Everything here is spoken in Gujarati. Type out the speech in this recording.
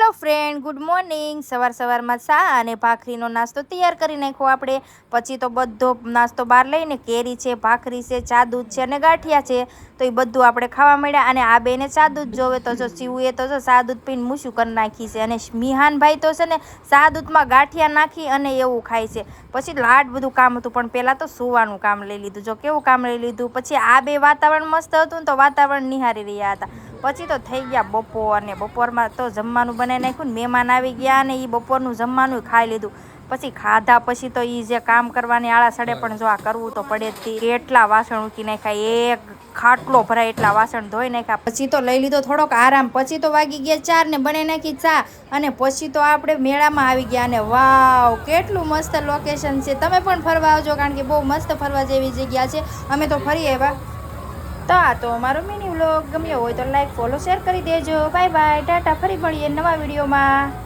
Hello friend, good morning. સવારમાં ચા અને ભાખરીનો નાસ્તો તૈયાર કરી નાખ્યો આપણે। પછી તો બધો નાસ્તો બહાર લઈને કેરી છે, ભાખરી છે, ચા દૂધ છે અને ગાંઠિયા છે, તો એ બધું આપણે ખાવા મળ્યા। અને આ બેને ચા દૂધ જોવે તો જો શિવુએ તો જો ચા દૂધ પીને મૂછું કરી નાખી છે, અને મિહાનભાઈ તો છે ને ચા દૂધમાં ગાંઠિયા નાખી અને એવું ખાય છે। પછી લાડ બધું કામ હતું, પણ પહેલાં તો સુવાનું કામ લઈ લીધું। જો કેવું કામ લઈ લીધું। પછી આ બે વાતાવરણ મસ્ત હતું ને તો વાતાવરણ નિહાળી રહ્યા હતા। પછી તો થઈ ગયા બપોર, અને બપોરમાં તો જમવાનું બનાવી નાખ્યું ને મહેમાન આવી ગયા, અને એ બપોરનું જમવાનું ખાઈ લીધું। પછી ખાધા પછી તો એ જે કામ કરવાની આળા સડે, પણ જો આ કરવું તો પડે જ। કેટલા વાસણ ઉકી નાખ્યા, એક ખાટલો ભરાય એટલા વાસણ ધોઈ નાખ્યા। પછી તો લઈ લીધો થોડોક આરામ। પછી તો વાગી ગયા 4 ને બનાવી નાખી ચા, અને પછી તો આપણે મેળામાં આવી ગયા। અને વાવ, કેટલું મસ્ત લોકેશન છે। તમે પણ ફરવા આવજો, કારણ કે બહુ મસ્ત ફરવા જેવી જગ્યા છે। અમે તો ફરી આવ્યા। તો આ તો અમારો મિની વ્લોગ ગમ્યો હોય તો લાઈક, ફોલો, શેર કરી દેજો। બાય બાય, ટાટા, ફરી મળીએ નવા વિડીયોમાં।